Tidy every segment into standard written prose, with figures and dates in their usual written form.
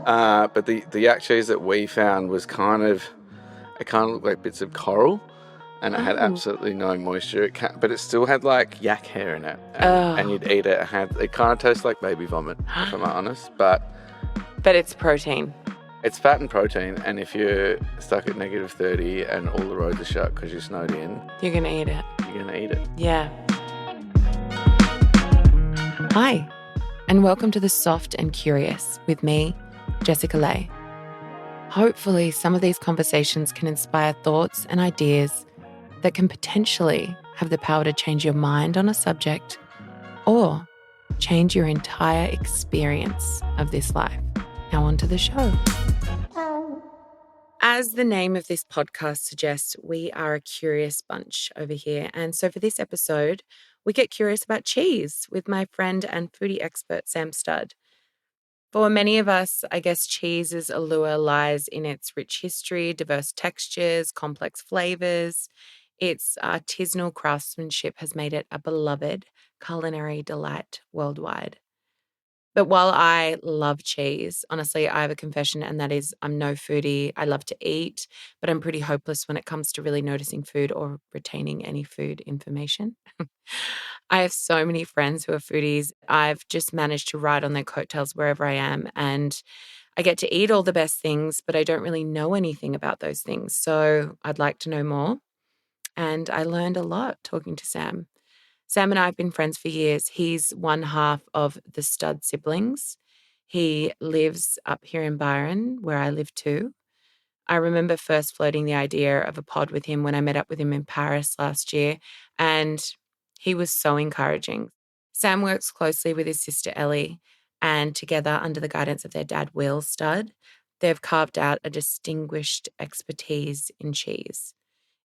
But the yak cheese that we found was it kind of looked like bits of coral, and it had absolutely no moisture. But it still had like yak hair in it, and you'd eat it. It kind of tastes like baby vomit, if I'm honest. But it's protein. It's fat and protein, and if you're stuck at -30 and all the roads are shut because you're snowed in, you're gonna eat it. You're gonna eat it. Yeah. Hi, and welcome to The Soft and Curious with me, Jessica Lay. Hopefully, some of these conversations can inspire thoughts and ideas that can potentially have the power to change your mind on a subject or change your entire experience of this life. Now on to the show. As the name of this podcast suggests, we are a curious bunch over here. And so for this episode, we get curious about cheese with my friend and foodie expert, Sam Studd. For many of us, I guess cheese's allure lies in its rich history, diverse textures, complex flavors. Its artisanal craftsmanship has made it a beloved culinary delight worldwide. But while I love cheese, honestly, I have a confession, and that is I'm no foodie. I love to eat, but I'm pretty hopeless when it comes to really noticing food or retaining any food information. I have so many friends who are foodies. I've just managed to ride on their coattails wherever I am, and I get to eat all the best things, but I don't really know anything about those things. So I'd like to know more. And I learned a lot talking to Sam. Sam and I have been friends for years. He's one half of the Studd siblings. He lives up here in Byron, where I live too. I remember first floating the idea of a pod with him when I met up with him in Paris last year, and he was so encouraging. Sam works closely with his sister Ellie, and together, under the guidance of their dad, Will Studd, they've carved out a distinguished expertise in cheese.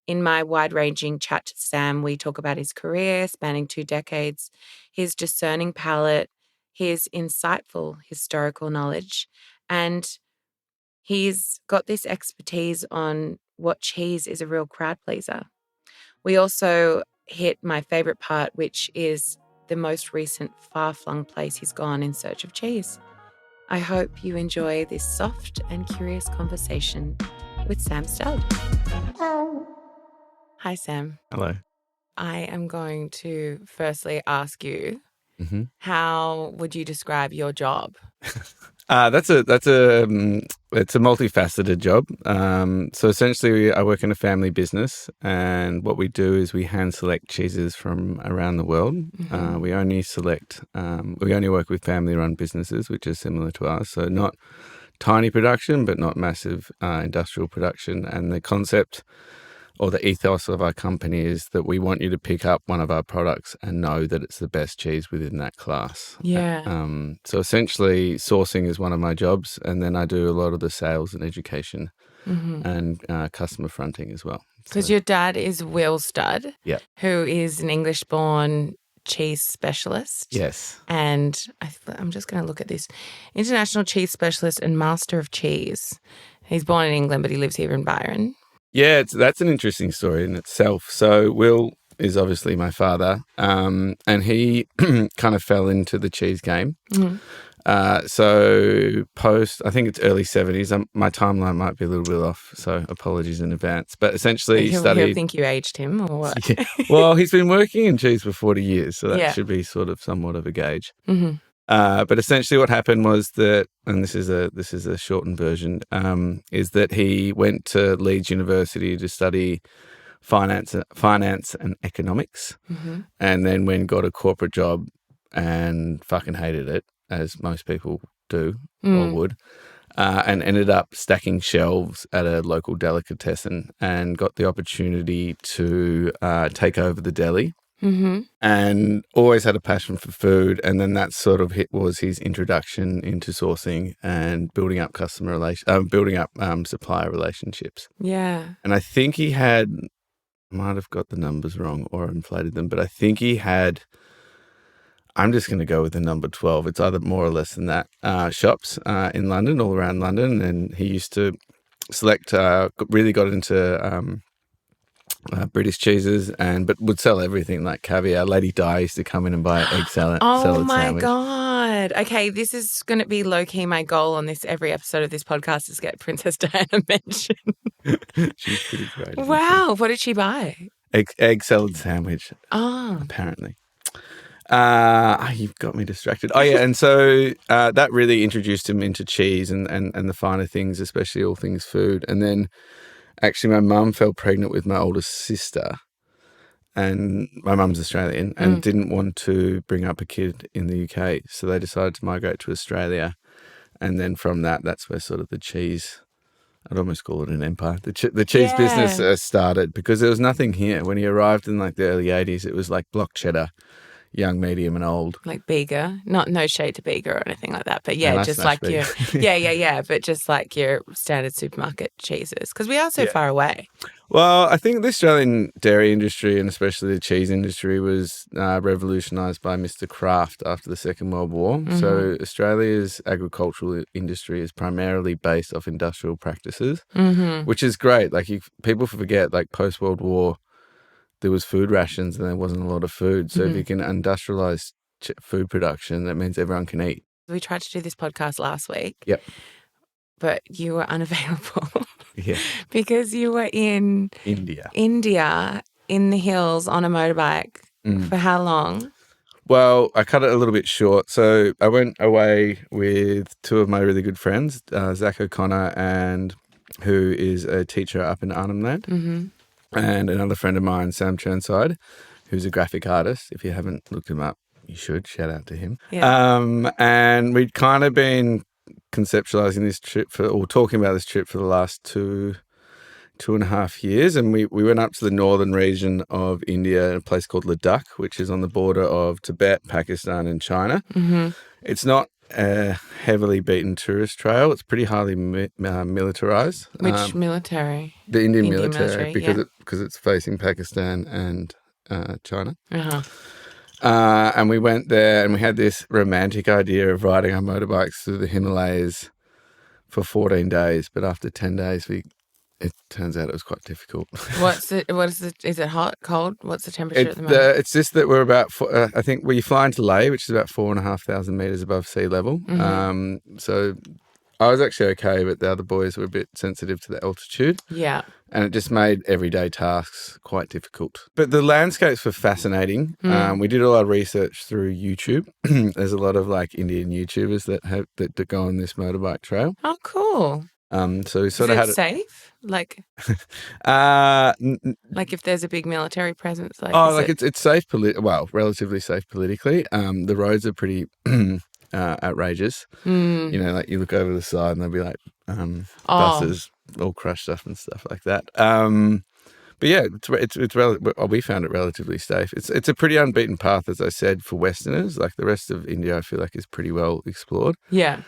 In my wide-ranging chat to Sam, we talk about his career spanning 2 decades, his discerning palate, his insightful historical knowledge, and he's got this expertise on what cheese is a real crowd pleaser. We also hit my favourite part, which is the most recent far-flung place he's gone in search of cheese. I hope you enjoy this soft and curious conversation with Sam Studd. Hi, Sam. Hello. I am going to firstly ask you, how would you describe your job? It's a multifaceted job. So essentially, I work in a family business, and what we do is we hand select cheeses from around the world. We only work with family-run businesses, which is similar to ours. So not tiny production, but not massive industrial production. And the concept or the ethos of our company is that we want you to pick up one of our products and know that it's the best cheese within that class. Yeah. So essentially, sourcing is one of my jobs, and then I do a lot of the sales and education and customer fronting as well. Because your dad is Will Studd, who is an English-born cheese specialist. Yes. And I'm just going to look at this. International cheese specialist and master of cheese. He's born in England, but he lives here in Byron. Yeah, that's an interesting story in itself. So Will is obviously my father, and he kind of fell into the cheese game. So I think it's early 70s. My timeline might be a little bit off, so apologies in advance. But essentially he studied... He'll think you aged him or what? Yeah. Well, he's been working in cheese for 40 years, so that should be sort of somewhat of a gauge. But essentially what happened was that, and this is a shortened version, is that he went to Leeds University to study finance and economics, and then got a corporate job and fucking hated it, as most people do or would, and ended up stacking shelves at a local delicatessen and got the opportunity to take over the deli. And always had a passion for food, and then that sort of was his introduction into sourcing and building up supplier relationships. Yeah. And I think might have got the numbers wrong or inflated them, but I think he had, I'm just going to go with the number 12. It's either more or less than that, shops in London, all around London, and he used to select, really got into British cheeses, but would sell everything like caviar. Lady Di used to come in and buy an egg salad. Oh my sandwich. God. God. Okay, this is going to be low-key my goal on this every episode of this podcast is get Princess Diana mentioned. She's pretty great. Wow. What did she buy? Egg salad sandwich, apparently. You've got me distracted. Oh, yeah, and so that really introduced him into cheese and the finer things, especially all things food. And then actually my mum fell pregnant with my oldest sister, and my mum's Australian and didn't want to bring up a kid in the UK. So they decided to migrate to Australia. And then from that's where sort of the cheese, I'd almost call it an empire. The cheese business started because there was nothing here. When he arrived in like the early 80s, it was like block cheddar, young, medium and old. Like Bega. No shade to Bega or anything like that. But yeah, just like your but just like your standard supermarket cheeses. Because we are so far away. Well, I think the Australian dairy industry and especially the cheese industry was revolutionised by Mr. Kraft after the Second World War. Mm-hmm. So Australia's agricultural industry is primarily based off industrial practices, which is great. Like people forget, like post-World War, there was food rations and there wasn't a lot of food. So if you can industrialise food production, that means everyone can eat. We tried to do this podcast last week. Yep. But you were unavailable. Yeah. Because you were in India in the hills on a motorbike. For how long? Well, I cut it a little bit short. So I went away with two of my really good friends, Zach O'Connor, who is a teacher up in Arnhem Land, and another friend of mine, Sam Churnside, who's a graphic artist. If you haven't looked him up, you should. Shout out to him. Yeah. And we'd kind of been conceptualizing this trip talking about this trip for the last two and a half years, and we went up to the northern region of India, a place called Ladakh, which is on the border of Tibet, Pakistan and China. It's not a heavily beaten tourist trail. It's pretty highly militarized. Which military? The Indian military because it's facing Pakistan and China. And we went there and we had this romantic idea of riding our motorbikes through the Himalayas for 14 days. But after 10 days, it turns out it was quite difficult. Is it hot, cold? What's the temperature at the moment? It's just that we're about, I think we fly into Leh, which is about 4,500 metres above sea level. So I was actually okay, but the other boys were a bit sensitive to the altitude. Yeah. And it just made everyday tasks quite difficult. But the landscapes were fascinating. We did all our research through YouTube. There's a lot of like Indian YouTubers that go on this motorbike trail. Oh, cool. So we sort of had it safe? Like, like if there's a big military presence, it's safe. Relatively safe politically. The roads are pretty outrageous. You know, like you look over the side and there'll be like buses all crushed up and stuff like that. But yeah, we found it relatively safe. It's a pretty unbeaten path, as I said, for Westerners. Like the rest of India, I feel like is pretty well explored. Yeah.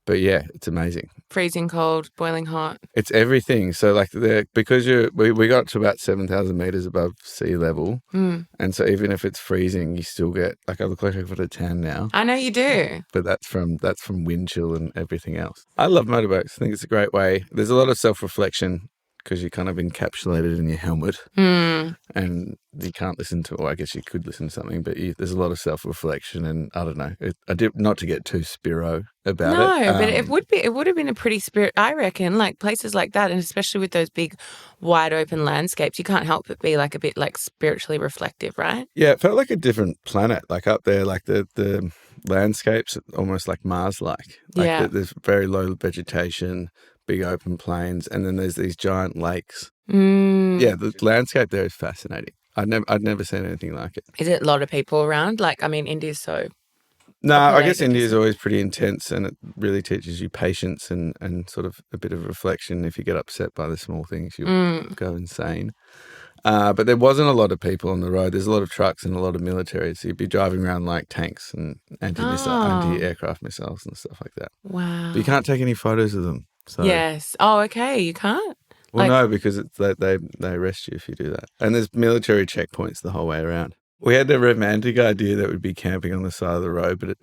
But yeah, it's amazing. Freezing cold, boiling hot. It's everything. So like because we got to about 7,000 meters above sea level, and so even if it's freezing, you still get like I look like I've got a tan now. I know you do. But that's from wind chill and everything else. I love motorbikes. I think it's a great way. There's a lot of self-reflection because you're kind of encapsulated in your helmet, and you can't listen to. Or I guess you could listen to something, but there's a lot of self-reflection, and I don't know. I did not to get too spiro about it. No, but it would have been a pretty spirit. I reckon, like places like that, and especially with those big, wide open landscapes, you can't help but be like a bit like spiritually reflective, right? Yeah, it felt like a different planet. Like up there, like the landscapes almost like Mars-like. Like there's very low vegetation. Big open plains, and then there's these giant lakes. Yeah, the landscape there is fascinating. I'd never seen anything like it. Is it a lot of people around? Like, I mean, India's so... No, I guess India's always pretty intense, and it really teaches you patience and sort of a bit of reflection. If you get upset by the small things, you'll go insane. But there wasn't a lot of people on the road. There's a lot of trucks and a lot of military. So you'd be driving around like tanks and anti-aircraft missiles and stuff like that. Wow. But you can't take any photos of them. So. Yes. Oh, okay. You can't? Well, no, because they arrest you if you do that. And there's military checkpoints the whole way around. We had a romantic idea that we'd be camping on the side of the road, but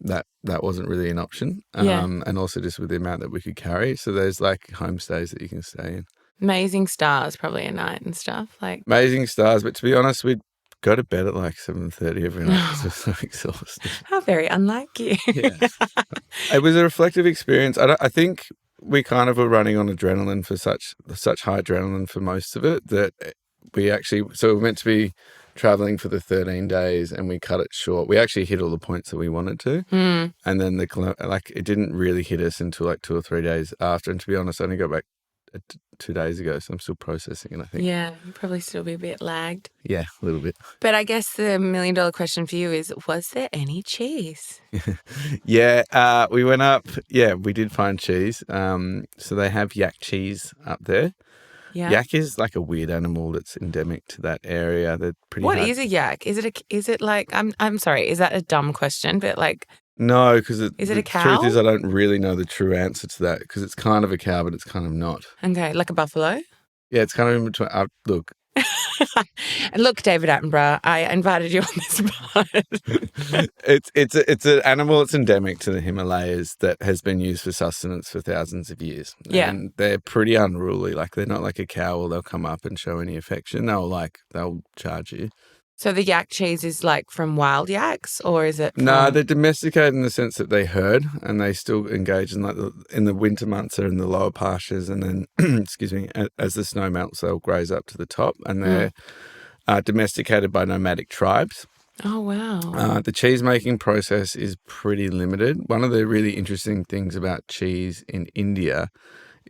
that wasn't really an option. And also just with the amount that we could carry. So there's like homestays that you can stay in. Amazing stars probably at night and stuff. Like amazing stars. But to be honest, we'd go to bed at like 7:30 every night because we're so exhausted. How very unlike you. Yeah. It was a reflective experience. I think we kind of were running on adrenaline for such high adrenaline for most of it that we were meant to be traveling for the 13 days and we cut it short. We actually hit all the points that we wanted to. And then it didn't really hit us until like 2 or 3 days after. And to be honest, I only got back 2 days ago, so I'm still processing it, I think. Yeah, you'll probably still be a bit lagged. Yeah, a little bit. But I guess the $1 million question for you is, was there any cheese? Yeah, we went up. Yeah, we did find cheese. So they have yak cheese up there. Yeah. Yak is like a weird animal that's endemic to that area. They're pretty What hard. is a yak? Is it like, I'm sorry, is that a dumb question? But like, no, because is it a cow? The truth is I don't really know the true answer to that because it's kind of a cow, but it's kind of not. Okay, like a buffalo? Yeah, it's kind of in between. Look. Look, David Attenborough, I invited you on this pod. It's an animal that's endemic to the Himalayas that has been used for sustenance for thousands of years. Yeah. And they're pretty unruly. Like they're not like a cow or they'll come up and show any affection. They'll charge you. So the yak cheese is like from wild yaks, or is it? No, they're domesticated in the sense that they herd and they still engage in in the winter months are in the lower pastures, and then excuse me, as the snow melts, they'll graze up to the top, and they're domesticated by nomadic tribes. Oh wow! The cheese making process is pretty limited. One of the really interesting things about cheese in India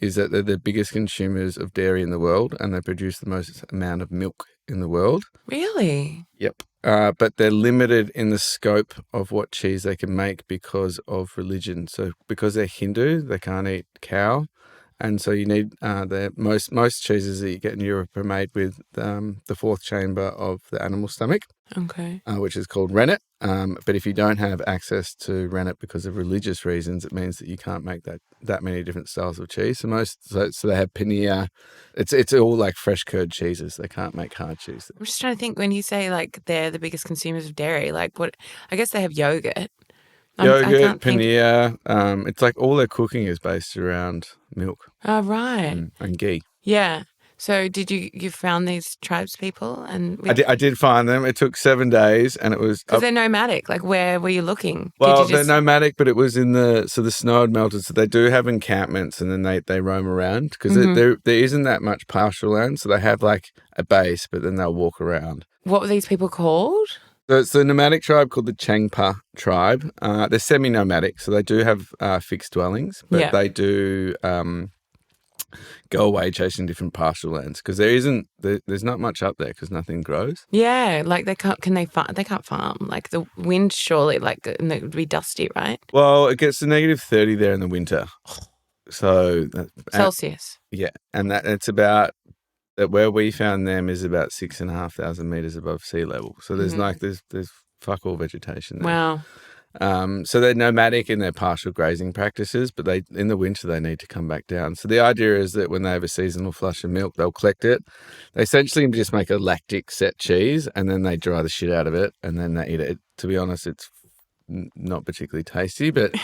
is that they're the biggest consumers of dairy in the world, and they produce the most amount of milk in the world. Really? Yep. But they're limited in the scope of what cheese they can make because of religion. So because they're Hindu, they can't eat cow. And so you need most cheeses that you get in Europe are made with the fourth chamber of the animal stomach, okay, which is called rennet. But if you don't have access to rennet because of religious reasons, it means that you can't make that many different styles of cheese. So they have paneer. It's all like fresh curd cheeses. They can't make hard cheese. I'm just trying to think, when you say like they're the biggest consumers of dairy, like what? I guess they have yogurt. Yogurt, paneer. It's like all their cooking is based around milk. Oh, right. And ghee. Yeah. So did you found these tribes people? I did find them. It took 7 days, and it was because they're nomadic. Like, where were you looking? Well, they're nomadic, but it was the snow had melted, so they do have encampments, and then they roam around because there isn't that much pasture land, so they have like a base, but then they'll walk around. What were these people called? So it's the nomadic tribe called the Changpa tribe. They're semi-nomadic, so they do have fixed dwellings, but they do go away chasing different pastoral lands because there's not much up there because nothing grows. Yeah, like they can't farm. Like the wind surely, and it would be dusty, right? Well, it gets to -30 there in the winter. So Celsius. Yeah, and it's about where we found them is about 6,500 meters above sea level. So there's there's fuck all vegetation there. Wow. So they're nomadic in their partial grazing practices, but in the winter they need to come back down. So the idea is that when they have a seasonal flush of milk, they'll collect it. They essentially just make a lactic set cheese, and then they dry the shit out of it, and then they eat it. To be honest, it's not particularly tasty, but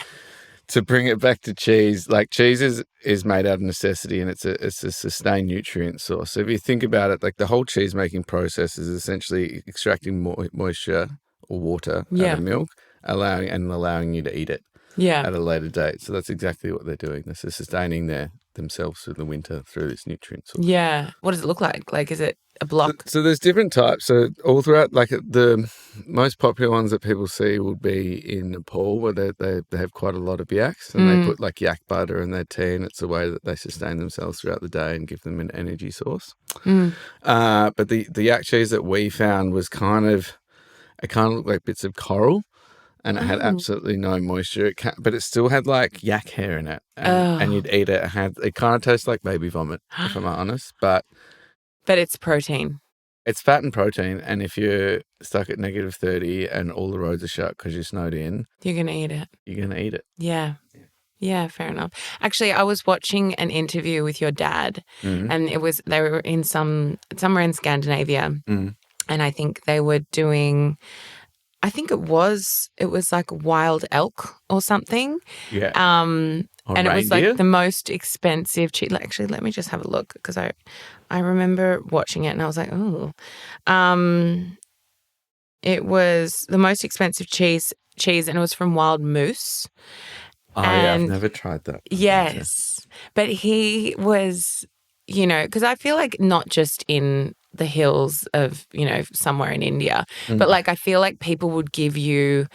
to bring it back to cheese, like cheese is made out of necessity, and it's a sustained nutrient source. So if you think about it, like the whole cheese making process is essentially extracting moisture or water out of milk, allowing you to eat it at a later date. So that's exactly what they're doing. They're sustaining themselves through the winter through this nutrient source. Yeah. What does it look like? Like, is it a block? So there's different types. So all throughout, like the most popular ones that people see would be in Nepal, where they have quite a lot of yaks, and they put like yak butter in their tea, and it's a way that they sustain themselves throughout the day and give them an energy source. But the yak cheese that we found was kind of looked like bits of coral. And it had absolutely no moisture, but it still had like yak hair in it, and you'd eat it. It kind of tastes like baby vomit, if I'm honest. But it's protein. It's fat and protein, and if you're stuck at -30 and all the roads are shut because you're snowed in, you're gonna eat it. You're gonna eat it. Yeah, fair enough. Actually, I was watching an interview with your dad, and they were in somewhere in Scandinavia, and I think they were doing. I think it was like wild elk or something. Yeah. And reindeer? It was like the most expensive cheese. Actually, let me just have a look because I remember watching it and I was like, oh. It was the most expensive cheese, and it was from wild moose. Oh, yeah, I've never tried that. Yes. But he was, because I feel like not just in the hills of, somewhere in India, but like I feel like people would give you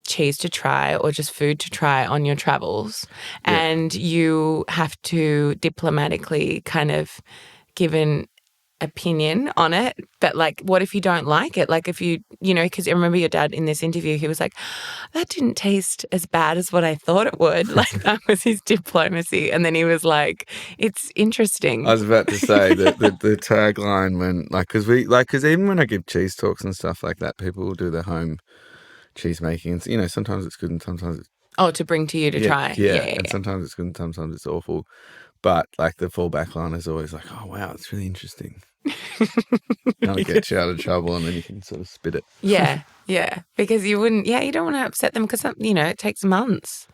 cheese to try or just food to try on your travels, and you have to diplomatically kind of give an opinion on it. But like, what if you don't like it? Like if you, because I remember your dad in this interview, he was like, that didn't taste as bad as what I thought it would. Like that was his diplomacy. And then he was like, it's interesting. I was about to say that the tagline when, because even when I give cheese talks and stuff like that, people will do their home cheese making. And, sometimes it's good and sometimes it's... Oh, to bring to you to try. Yeah. And sometimes it's good and sometimes it's awful. But like the fallback line is always like, oh, wow, it's really interesting. Kind of gets you out of trouble and then you can sort of spit it. Yeah. Because you don't want to upset them because, it takes months,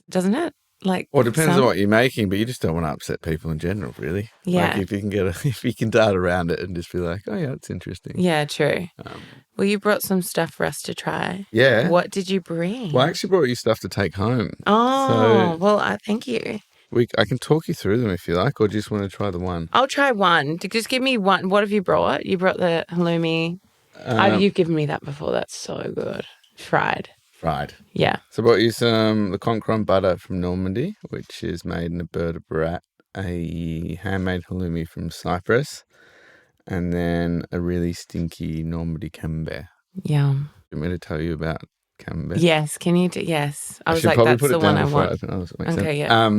doesn't it? Like, well, it depends on what you're making, but you just don't want to upset people in general, really. Yeah. Like if you can dart around it and just be like, oh yeah, it's interesting. Yeah, true. Well, you brought some stuff for us to try. Yeah. What did you bring? Well, I actually brought you stuff to take home. Oh, well, thank you. I can talk you through them if you like, or do you just want to try the one? I'll try one. Just give me one. What have you brought? You brought the halloumi. You've given me that before. That's so good. Fried. Yeah. So I brought you the Concron butter from Normandy, which is made in a bird of Barat, a handmade halloumi from Cyprus, and then a really stinky Normandy camembert. Yum. Do you want me to tell you about camembert? Yes. Can you do? Yes. I was like, that's the one I want. Okay, yeah.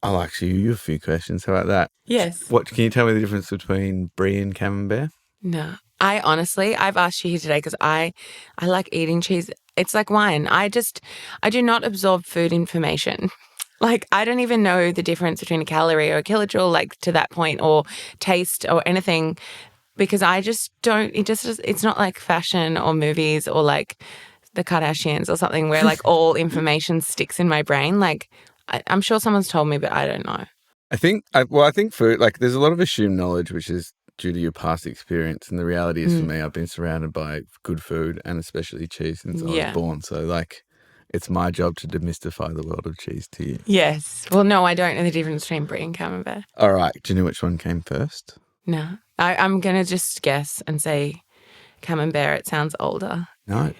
I'll ask you a few questions. How about that? Yes. Can you tell me the difference between brie and camembert? No. I've asked you here today because I like eating cheese. It's like wine. I do not absorb food information. Like, I don't even know the difference between a calorie or a kilojoule, like to that point, or taste or anything, because I just don't, it's not like fashion or movies or like the Kardashians or something where like all information sticks in my brain. Like, I'm sure someone's told me, but I don't know. I think food, like there's a lot of assumed knowledge, which is due to your past experience. And the reality is for me, I've been surrounded by good food and especially cheese since I was born. So like, it's my job to demystify the world of cheese to you. Yes. Well, no, I don't know the difference between brie and camembert. All right. Do you know which one came first? No. I'm going to just guess and say camembert. It sounds older. No.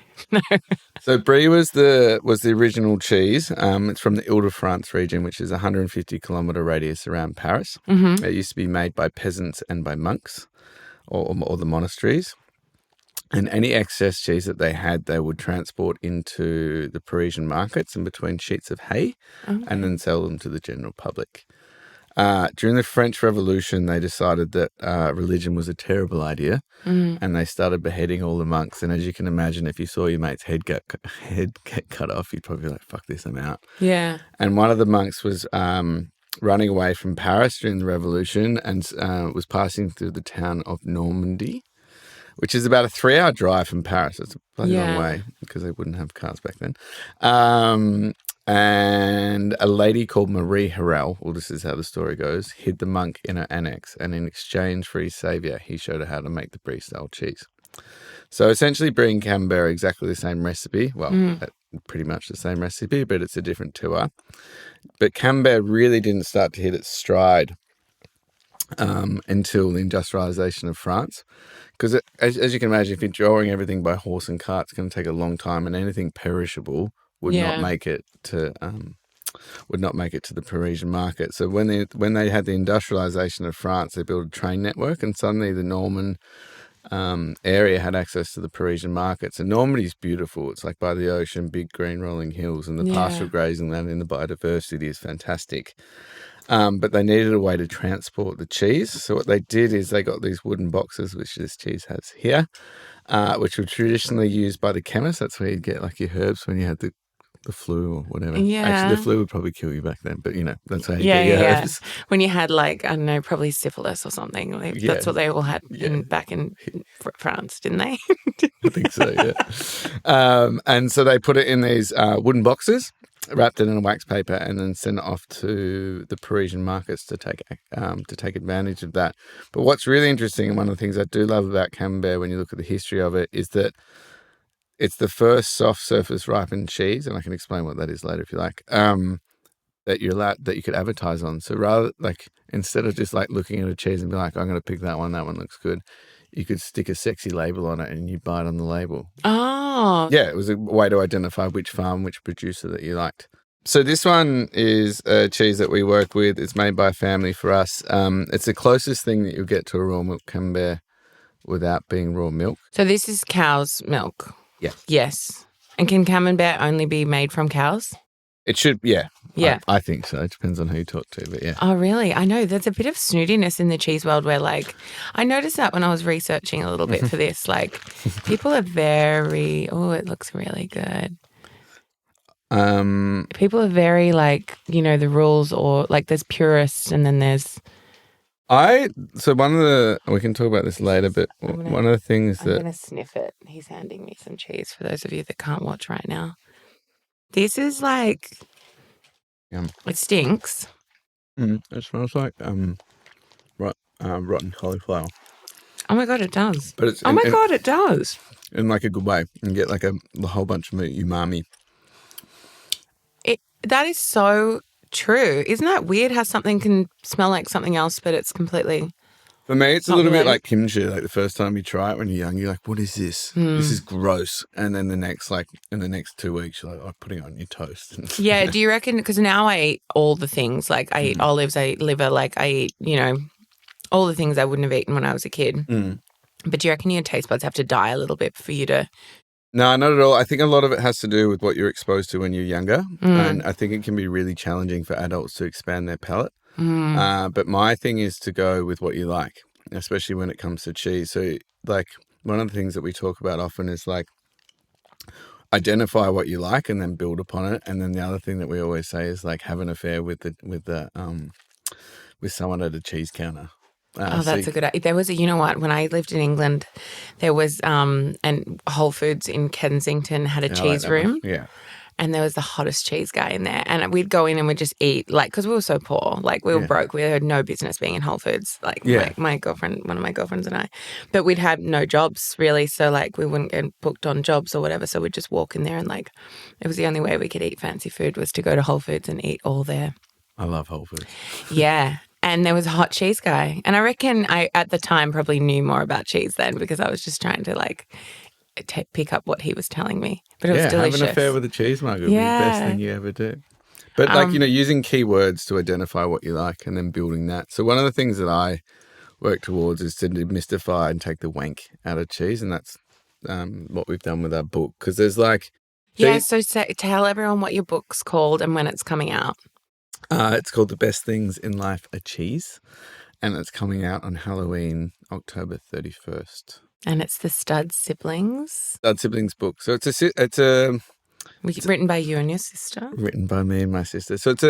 So brie was the original cheese. It's from the Ile-de-France region, which is a 150-kilometre radius around Paris. Mm-hmm. It used to be made by peasants and by monks or the monasteries. And any excess cheese that they had, they would transport into the Parisian markets in between sheets of hay and then sell them to the general public. During the French Revolution, they decided that religion was a terrible idea and they started beheading all the monks. And as you can imagine, if you saw your mate's head get cut off, you'd probably be like, fuck this, I'm out. Yeah. And one of the monks was running away from Paris during the Revolution and was passing through the town of Normandy, which is about a 3-hour drive from Paris. It's a bloody long way because they wouldn't have cars back then. And a lady called Marie Harel, well, this is how the story goes, hid the monk in her annex, and in exchange for his saviour, he showed her how to make the brie-style cheese. So essentially, brie and camembert are exactly the same recipe. Well, pretty much the same recipe, but it's a different tour. But camembert really didn't start to hit its stride until the industrialization of France. Because as you can imagine, if you're drawing everything by horse and cart, it's going to take a long time, and anything perishable would not make it to the Parisian market. So when they had the industrialization of France, they built a train network, and suddenly the Norman area had access to the Parisian markets. And Normandy's beautiful. It's like by the ocean, big green rolling hills, and the pastoral grazing land and the biodiversity is fantastic. But they needed a way to transport the cheese. So what they did is they got these wooden boxes, which this cheese has here, which were traditionally used by the chemists. That's where you'd get like your herbs when you had the flu or whatever. Yeah. Actually, the flu would probably kill you back then, but that's how you get your herbs. When you had like, I don't know, probably syphilis or something. Like, that's what they all had back in France, didn't they? I think so, yeah. And so they put it in these wooden boxes. wrapped it in a wax paper, and then sent it off to the Parisian markets to take advantage of that. But what's really interesting, and one of the things I do love about Camembert when you look at the history of it, is that it's the first soft surface ripened cheese, and I can explain what that is later if you like. That you could advertise on. So rather instead of just looking at a cheese and be like, I'm going to pick that one looks good, you could stick a sexy label on it and you buy it on the label. Oh. Yeah, it was a way to identify which farm, which producer that you liked. So this one is a cheese that we work with. It's made by a family for us. It's the closest thing that you'll get to a raw milk Camembert without being raw milk. So this is cow's milk? Yeah. Yes. And can Camembert only be made from cows? It should, yeah. Yeah. I think so. It depends on who you talk to, but yeah. Oh, really? I know there's a bit of snootiness in the cheese world where I noticed that when I was researching a little bit for this, people are very, it looks really good. People are very the rules or there's purists and then there's. We can talk about this later, but one of the things I'm going to sniff it. He's handing me some cheese for those of you that can't watch right now. This is Yum. It stinks. It smells like rotten cauliflower. Oh my God, it does. But it's God, it does. In a good way. You get a whole bunch of umami. That is so true. Isn't that weird how something can smell like something else, but it's completely... For me, it's a little bit like kimchi. The first time you try it when you're young, you're like, what is this? This is gross. And then in the next 2 weeks, you're like, I'm putting it on your toast. Yeah, do you reckon, because now I eat all the things, I eat olives, I eat liver, I eat, all the things I wouldn't have eaten when I was a kid. But do you reckon your taste buds have to die a little bit for you to... No, not at all. I think a lot of it has to do with what you're exposed to when you're younger. And I think it can be really challenging for adults to expand their palate. But my thing is to go with what you like, especially when it comes to cheese. So one of the things that we talk about often is identify what you like and then build upon it. And then the other thing that we always say is have an affair with someone at a cheese counter. That's a good idea. There was when I lived in England, there was and Whole Foods in Kensington had a cheese room. Yeah. And there was the hottest cheese guy in there. And we'd go in and we'd just eat, because we were so poor. We were broke. We had no business being in Whole Foods. My girlfriend, one of my girlfriends and I. But we'd have no jobs, really. So, we wouldn't get booked on jobs or whatever. So we'd just walk in there and, it was the only way we could eat fancy food was to go to Whole Foods and eat all there. I love Whole Foods. Yeah. And there was a hot cheese guy. And I reckon I, at the time, probably knew more about cheese then because I was just trying to, pick up what he was telling me. But it was delicious. Have an affair with a cheese mug. It would be the best thing you ever do. But using keywords to identify what you like and then building that. So one of the things that I work towards is to demystify and take the wank out of cheese. And that's what we've done with our book. Because there's so tell everyone what your book's called and when it's coming out. It's called The Best Things in Life Are Cheese. And it's coming out on Halloween, October 31st. And it's the Studd siblings. Studd siblings book. So it's written by you and your sister. Written by me and my sister. So it's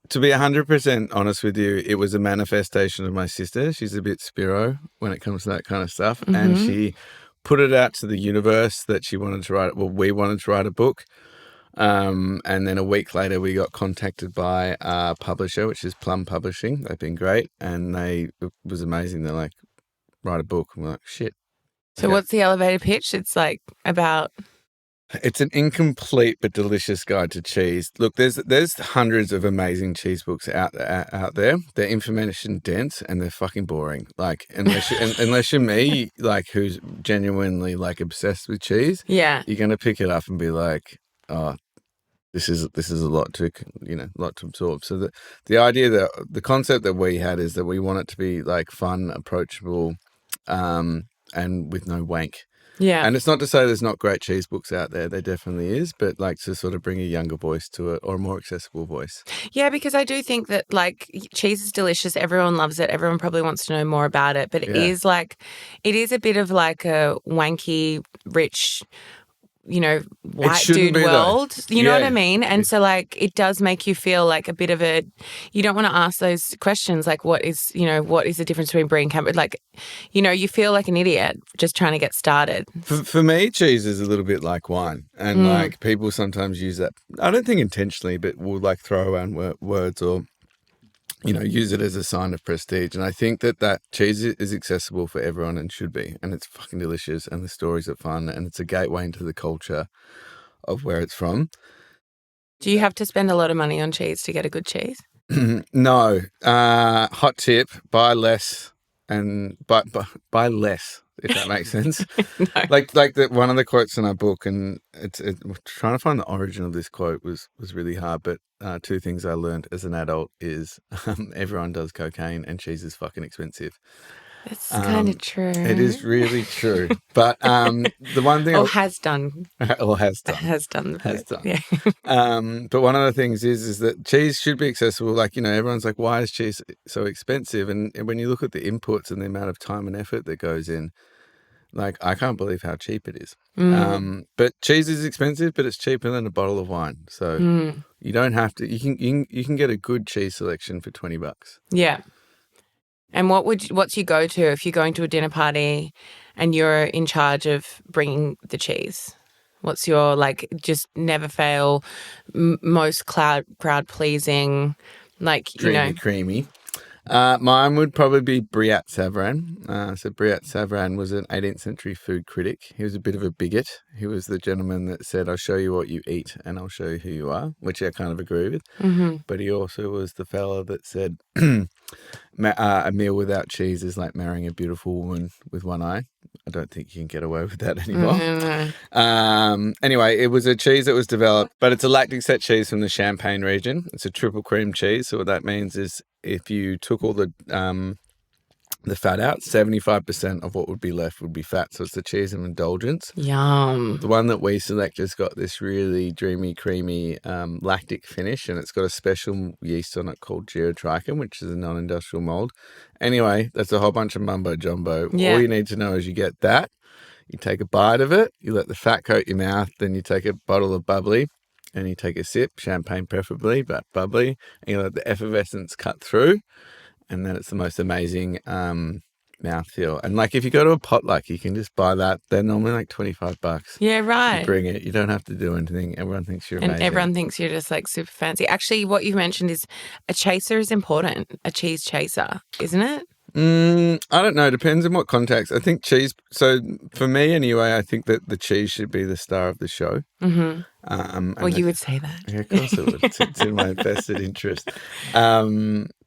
to be 100% honest with you, it was a manifestation of my sister. She's a bit Spiro when it comes to that kind of stuff, and she put it out to the universe that she wanted to write. Well, we wanted to write a book. And then a week later, we got contacted by our publisher, which is Plum Publishing. They've been great, and it was amazing. They're like, write a book. And we're like, shit. So what's the elevator pitch? It's about... It's an incomplete but delicious guide to cheese. Look, there's hundreds of amazing cheese books out there. They're information dense and they're fucking boring. Unless you're me, who's genuinely obsessed with cheese, yeah, you're gonna pick it up and be like, oh, this is a lot to absorb. So the idea that the concept that we had is that we want it to be fun, approachable, and with no wank. Yeah. And it's not to say there's not great cheese books out there. There definitely is, but to sort of bring a younger voice to it or a more accessible voice. Yeah, because I do think that cheese is delicious. Everyone loves it. Everyone probably wants to know more about it. But it is a bit of a wanky, rich white dude world. You know what I mean? And so like it does make you feel like a bit of you don't want to ask those questions like what is the difference between brie and camembert? Like, you feel like an idiot just trying to get started. For me, cheese is a little bit like wine. And like people sometimes use that, I don't think intentionally, but will like throw around words or use it as a sign of prestige. And I think that cheese is accessible for everyone and should be. And it's fucking delicious and the stories are fun and it's a gateway into the culture of where it's from. Do you have to spend a lot of money on cheese to get a good cheese? No. Hot tip, buy less and buy less, if that makes sense. No. Like one of the quotes in our book, and it's trying to find the origin of this quote was really hard, but two things I learned as an adult is everyone does cocaine and cheese is fucking expensive. That's kind of true. It is really true. But the one thing... has done. Has done. Has done. Yeah. But one of the things is that cheese should be accessible. Like, everyone's like, why is cheese so expensive? And when you look at the inputs and the amount of time and effort that goes in, like, I can't believe how cheap it is. But cheese is expensive, but it's cheaper than a bottle of wine. So you don't have to... You can get a good cheese selection for $20. Yeah. And what's your go-to if you're going to a dinner party and you're in charge of bringing the cheese? What's your, like, just never fail, most crowd-pleasing, like, Creamy. Mine would probably be Brillat Savarin. So Brillat Savarin was an 18th century food critic. He was a bit of a bigot. He was the gentleman that said, I'll show you what you eat and I'll show you who you are, which I kind of agree with. Mm-hmm. But he also was the fella that said, a meal without cheese is like marrying a beautiful woman with one eye. I don't think you can get away with that anymore. Mm-hmm. Anyway, it was a cheese that was developed, but it's a lactic set cheese from the Champagne region. It's a triple cream cheese. So what that means is if you took all the fat out, 75% of what would be left would be fat. So it's the cheese of indulgence. Yum. The one that we select has got this really dreamy, creamy lactic finish, and it's got a special yeast on it called geotrichum, which is a non-industrial mold. Anyway, that's a whole bunch of mumbo jumbo. Yeah. All you need to know is you get that, you take a bite of it, you let the fat coat your mouth, then you take a bottle of bubbly, and you take a sip, champagne preferably, but bubbly, and you let the effervescence cut through. And then it's the most amazing mouthfeel. And like if you go to a potluck, you can just buy that. They're normally like $25. Yeah, right. You bring it. You don't have to do anything. Everyone thinks you're amazing. And everyone thinks you're just like super fancy. Actually, what you mentioned is a chaser is important. A cheese chaser, isn't it? I don't know. Depends in what context. I think cheese. So for me anyway, I think that the cheese should be the star of the show. Mm-hmm. Well, you would say that. Yeah, of course it would. It's in my vested interest.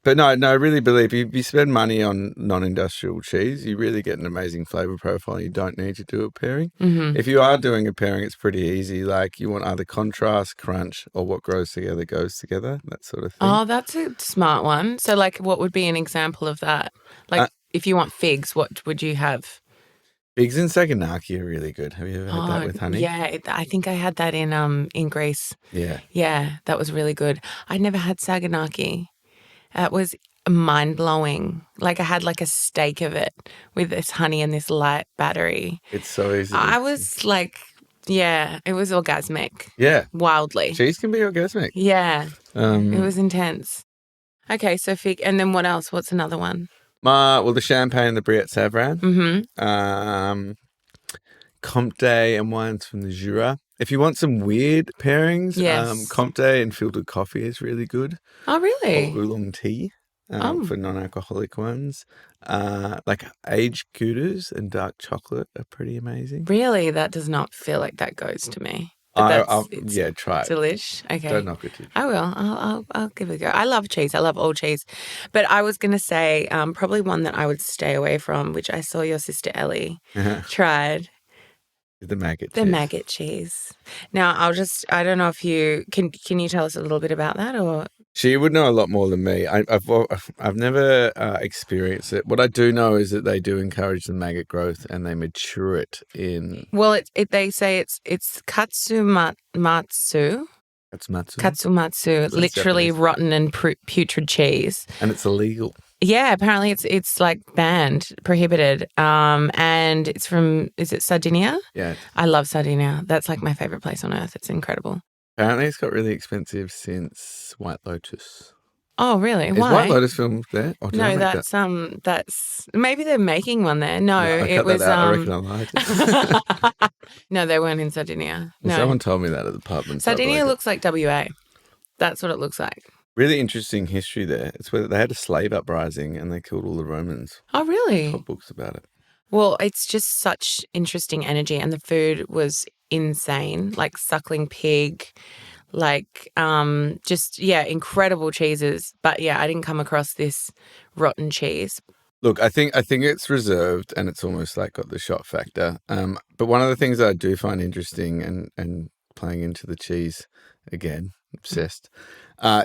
But no, I really believe if you spend money on non-industrial cheese, you really get an amazing flavour profile. You don't need to do a pairing. Mm-hmm. If you are doing a pairing, it's pretty easy. Like you want either contrast, crunch, or what grows together goes together, that sort of thing. Oh, that's a smart one. So like what would be an example of that? Like if you want figs, what would you have? Figs and saganaki are really good. Have you ever had that with honey? Yeah, I think I had that in Greece. Yeah. Yeah, that was really good. I'd never had saganaki. It was mind-blowing. Like I had like a steak of it with this honey and this light battery. It's so easy. I was like, yeah, it was orgasmic. Yeah. Wildly. Cheese can be orgasmic. Yeah. It was intense. Okay, so fig. And then what else? What's another one? Well, the champagne, the Brillat Savarin. Mm-hmm. Comte and wines from the Jura. If you want some weird pairings, yes. Comte and filtered coffee is really good. Oh, really? Or oolong tea for non-alcoholic ones. Like aged goudas and dark chocolate are pretty amazing. Really? That does not feel like that goes to me. Try it. Delish. Okay. Don't knock it. I will. I'll give it a go. I love cheese. I love all cheese. But I was going to say probably one that I would stay away from, which I saw your sister Ellie tried. The maggot cheese. The maggot cheese. Now, I don't know if you, can you tell us a little bit about that or? She would know a lot more than me. I've never experienced it. What I do know is that they do encourage the maggot growth and they mature it in. Well, they say it's katsumatsu. Katsumatsu. Katsumatsu, literally Japanese. Rotten and putrid cheese. And it's illegal. Yeah, apparently it's like banned, prohibited. And it's from, is it Sardinia? Yeah. I love Sardinia. That's like my favorite place on earth. It's incredible. Apparently it's got really expensive since White Lotus. Oh, really? Is Why? White Lotus filmed there? Or No, that's maybe they're making one there. No, it was. I reckon I lied. No, they weren't in Sardinia. No, someone told me that at the pub. And Sardinia looks like WA. That's what it looks like. Really interesting history there. It's where they had a slave uprising and they killed all the Romans. Oh, really? Got books about it. Well, it's just such interesting energy, and the food was insane. Like suckling pig, like incredible cheeses. But yeah, I didn't come across this rotten cheese. Look, I think it's reserved and it's almost like got the shot factor. But one of the things that I do find interesting and playing into the cheese again, obsessed,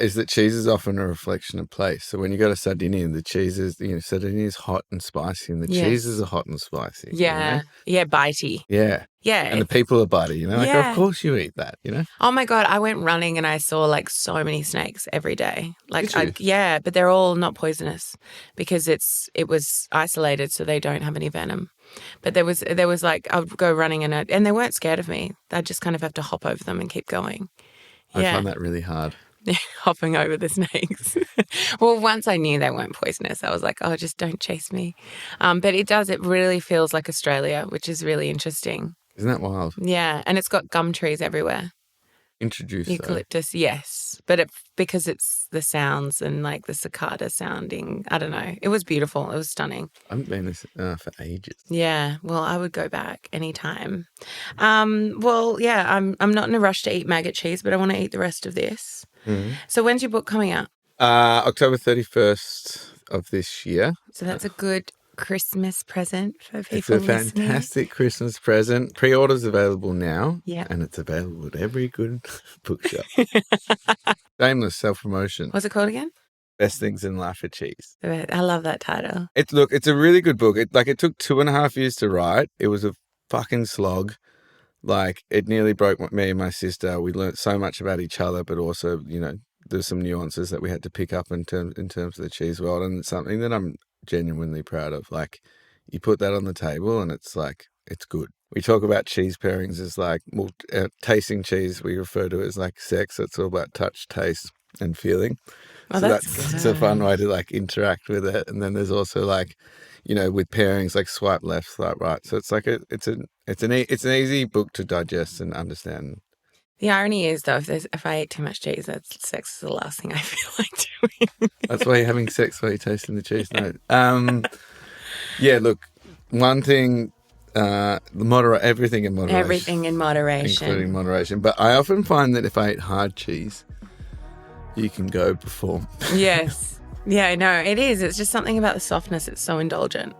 is that cheese is often a reflection of place. So when you go to Sardinia, the cheese is, Sardinia is hot and spicy and the cheeses are hot and spicy. Yeah. Yeah, bitey. Yeah. Yeah. And the people are bitey, of course you eat that, Oh my God, I went running and I saw like so many snakes every day. Like, Did you? But they're all not poisonous because it was isolated so they don't have any venom. But there was like, I would go running and they weren't scared of me. I just kind of have to hop over them and keep going. I find that really hard. Hopping over the snakes. Well, once I knew they weren't poisonous, I was like, oh, just don't chase me. But it really feels like Australia, which is really interesting. Isn't that wild? Yeah, and it's got gum trees everywhere. Introduced eucalyptus, yes. But because it's the sounds and like the cicada sounding, I don't know. It was beautiful. It was stunning. I haven't been there for ages. Yeah, well, I would go back anytime. Well, yeah, I'm not in a rush to eat maggot cheese, but I want to eat the rest of this. Mm-hmm. So when's your book coming out? October 31st of this year. So that's a good Christmas present for people It's a listening. fantastic Christmas present. Pre-order's available now. Yeah. And it's available at every good bookshop. Shameless self-promotion. What's it called again? Best Things in Life are Cheese. I love that title. It's a really good book. It took 2.5 years to write. It was a fucking slog. Like, it nearly broke me and my sister. We learnt so much about each other, but also, there's some nuances that we had to pick up in terms of the cheese world, and it's something that I'm genuinely proud of. Like, you put that on the table and it's like, it's good. We talk about cheese pairings as like, tasting cheese we refer to as like sex. It's all about touch, taste and feeling. Oh, so that's a fun way to like interact with it. And then there's also like, with pairings like swipe left, swipe right. So it's like it's an easy book to digest and understand. The irony is, though, if I eat too much cheese, sex is the last thing I feel like doing. That's why you're having sex while you're tasting the cheese. No. Yeah, look, one thing, everything in moderation. Everything in moderation. Including moderation. But I often find that if I eat hard cheese, you can go perform. Yes. Yeah, no, it is. It's just something about the softness. It's so indulgent.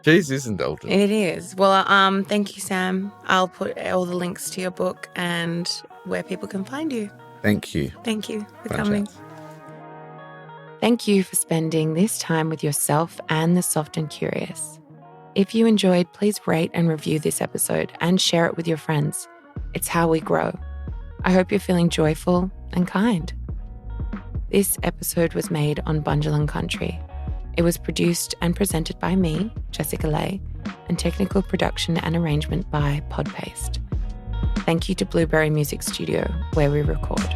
Cheese is indulgent. It is. Well, thank you, Sam. I'll put all the links to your book and where people can find you. Thank you. Thank you for coming. Thank you for spending this time with yourself and the soft and curious. If you enjoyed, please rate and review this episode and share it with your friends. It's how we grow. I hope you're feeling joyful and kind. This episode was made on Bundjalung Country. It was produced and presented by me, Jessica Lay, and technical production and arrangement by Podpaste. Thank you to Blueberry Music Studio, where we record.